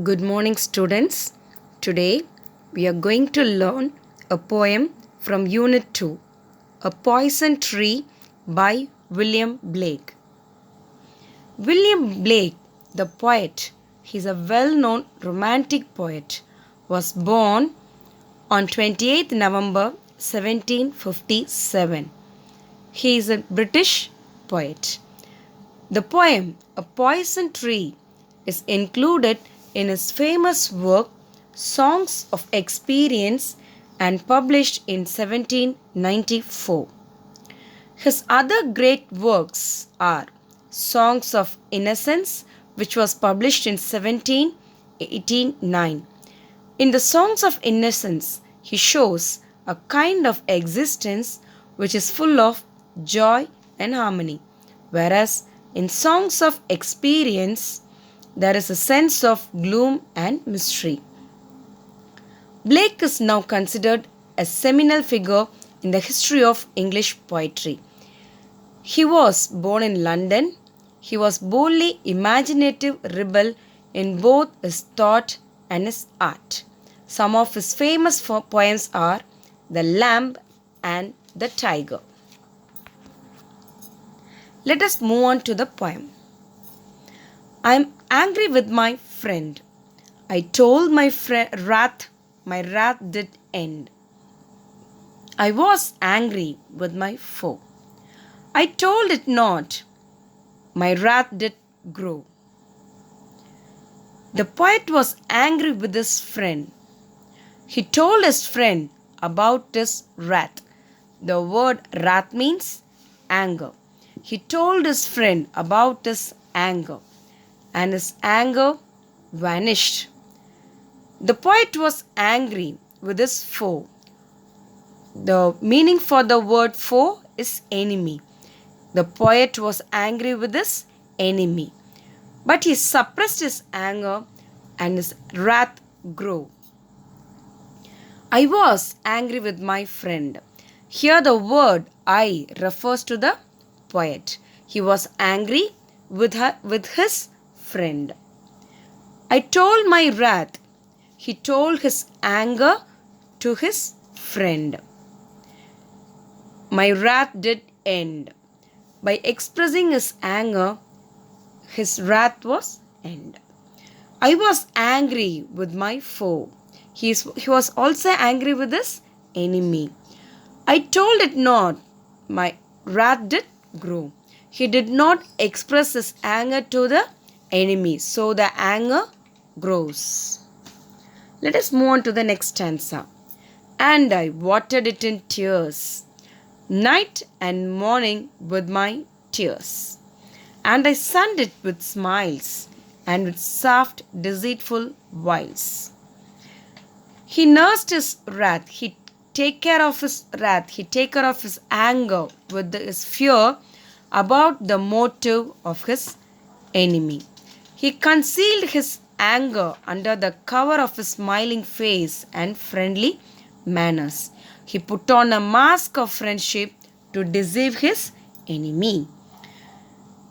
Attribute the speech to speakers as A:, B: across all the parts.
A: Good morning, students. Today we are going to learn a poem from Unit 2, A Poison Tree by William Blake. William Blake, the poet, he is a well known romantic poet, was born on 28th November 1757. He is a British poet. The poem A Poison Tree is included in his famous work Songs of Experience and published in 1794. His other great works are Songs of Innocence, which was published in 1789. In the Songs of Innocence, he shows a kind of existence which is full of joy and harmony, whereas in Songs of Experience, there is a sense of gloom and mystery. Blake is now considered a seminal figure in the history of English poetry. He was born in London. He was boldly imaginative rebel in both his thought and his art. Some of his famous poems are The Lamb and the Tiger. Let us move on to the poem. I am angry with my friend. I told my wrath did end. I was angry with my foe. I told it not, my wrath did grow. The poet was angry with his friend. He told his friend about his wrath. The word wrath means anger. He told his friend about his anger, and his anger vanished. The poet was angry with his foe. The meaning for the word foe is enemy. The poet was angry with his enemy, but he suppressed his anger and his wrath grew. I was angry with my friend. Here the word I refers to the poet. He was angry with his friend. I told my wrath. He told his anger to his friend. My wrath did end. By expressing his anger, his wrath was end. I was angry with my foe. He was also angry with his enemy. I told it not. My wrath did grow. He did not express his anger to the enemy, so the anger grows. Let us move on to the next stanza. And I watered it in tears, night and morning with my tears. And I sunned it with smiles and with soft, deceitful wiles. He nursed his wrath. He take care of his wrath. He take care of his anger with his fear about the motive of his enemy. He concealed his anger under the cover of his smiling face and friendly manners. He put on a mask of friendship to deceive his enemy.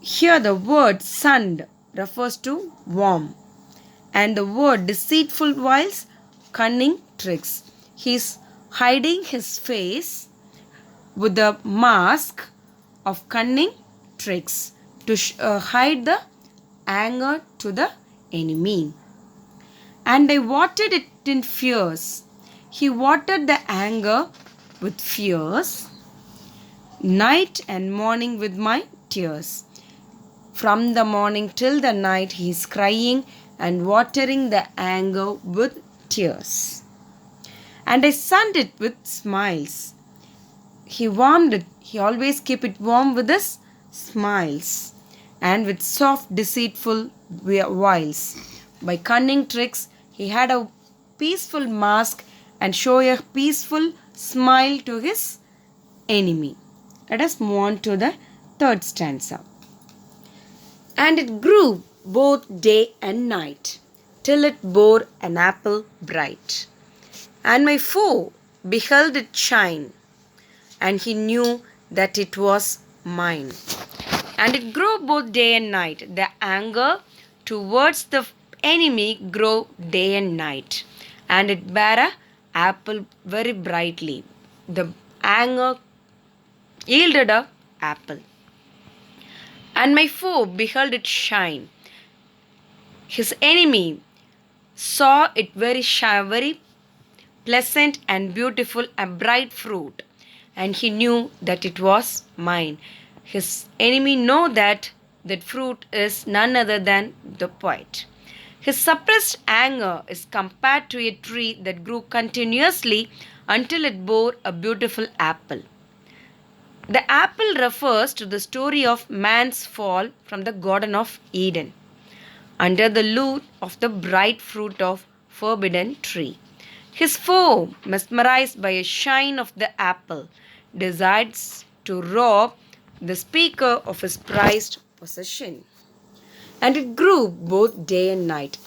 A: Here the word sunned refers to warm, and the word deceitful wiles, cunning tricks. He is hiding his face with the mask of cunning tricks to hide the anger to the enemy. And I watered it in fears. He watered the anger with fears, night and morning with my tears. From the morning till the night he is crying and watering the anger with tears. And I sunned it with smiles. He warmed it. He always keep it warm with his smiles and with soft deceitful wiles. By cunning tricks he had a peaceful mask and show a peaceful smile to his enemy. Let us move on to the third stanza. And it grew both day and night, till it bore an apple bright. And my foe beheld it shine, and he knew that it was mine. And it grew both day and night, the anger towards the enemy grew day and night, and it bare a apple very brightly. The anger yielded a apple, and my foe beheld it shine. His enemy saw it very pleasant and beautiful and bright fruit, and he knew that it was mine. His enemy know that fruit is none other than the poet. His suppressed anger is compared to a tree that grew continuously until it bore a beautiful apple. The apple refers to the story of man's fall from the Garden of Eden under the lure of the bright fruit of forbidden tree. His foe, mesmerized by a shine of the apple, decides to rob the speaker of his prized possession. And it grew both day and night.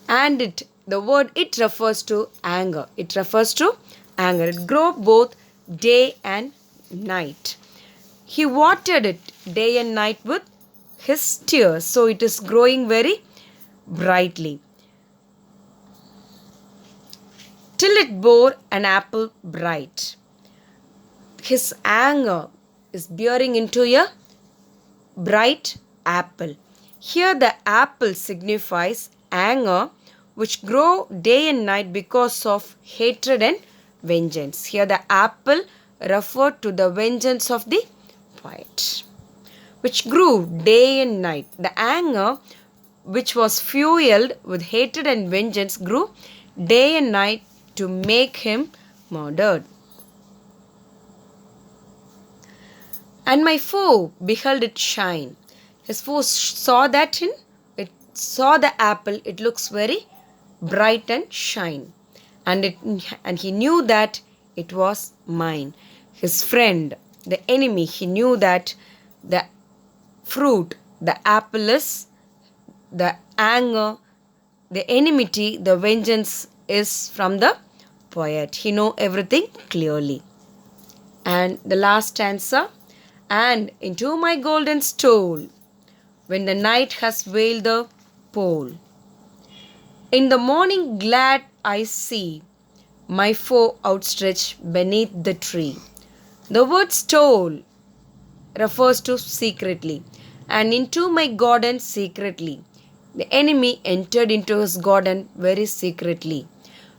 A: And the word it refers to anger. It refers to anger. It grew both day and night. He watered it day and night with his tears. So it is growing very brightly, till it bore an apple bright. His anger is bearing into a bright apple. Here the apple signifies anger which grow day and night because of hatred and vengeance. Here the apple referred to the vengeance of the poet, which grew day and night. The anger which was fueled with hatred and vengeance grew day and night to make him murdered. And my foe beheld it shine. His foe saw it saw the apple, it looks very bright and shine. And he knew that it was mine. His friend, the enemy, he knew that the fruit, the apple is the anger, the enmity, the vengeance is from the poet. He know everything clearly. And the last stanza, and into my golden stole, when the night has veiled the pole. In the morning glad I see my foe outstretched beneath the tree. The word stole refers to secretly, and into my garden secretly. The enemy entered into his garden very secretly.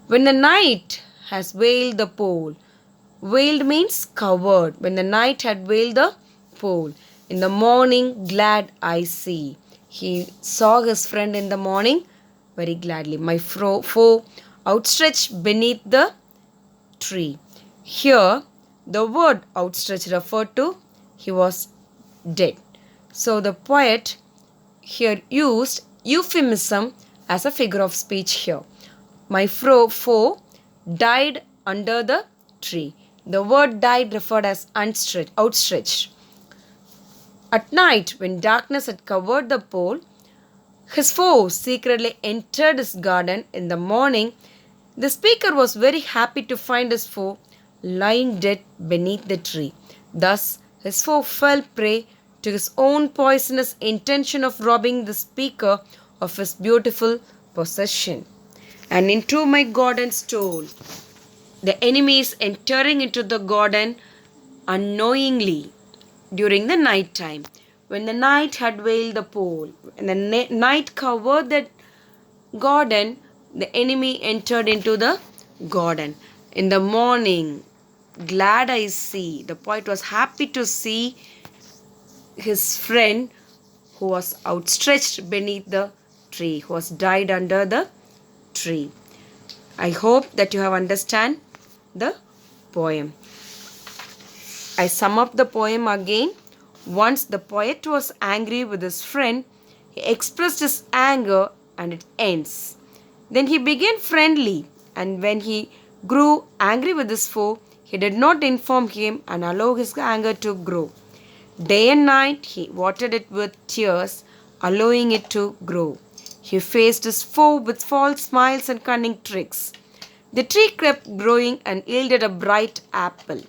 A: When the night has veiled the pole, veiled means covered. When the night had veiled the pole, in the morning glad I see. He saw his friend in the morning very gladly. My foe outstretched beneath the tree. Here, the word outstretched referred to he was dead. So the poet here used euphemism as a figure of speech here. My foe died under the tree. The word died referred as outstretched. At night, when darkness had covered the pole, his foe secretly entered his garden. In the morning, the speaker was very happy to find his foe lying dead beneath the tree. Thus, his foe fell prey to his own poisonous intention of robbing the speaker of his beautiful possession. And into my garden stole. The enemy is entering into the garden unknowingly during the night time. When the night had veiled the pole and the night covered the garden, the enemy entered into the garden. In the morning, glad I see. The poet was happy to see his friend who was outstretched beneath the tree, who was died under the tree. I hope that you have understand the poem. I sum up the poem again. Once the poet was angry with his friend, he expressed his anger and it ends. Then he began friendly, and when he grew angry with his foe, he did not inform him and allow his anger to grow. Day and night he watered it with tears, allowing it to grow. He faced his foe with false smiles and cunning tricks. The tree kept growing and yielded a bright apple,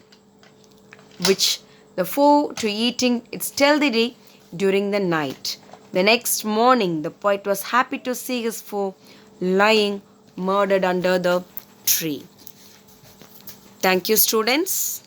A: which the foe to eating it stealthily during the night. The next morning, the poet was happy to see his foe lying murdered under the tree. Thank you, students.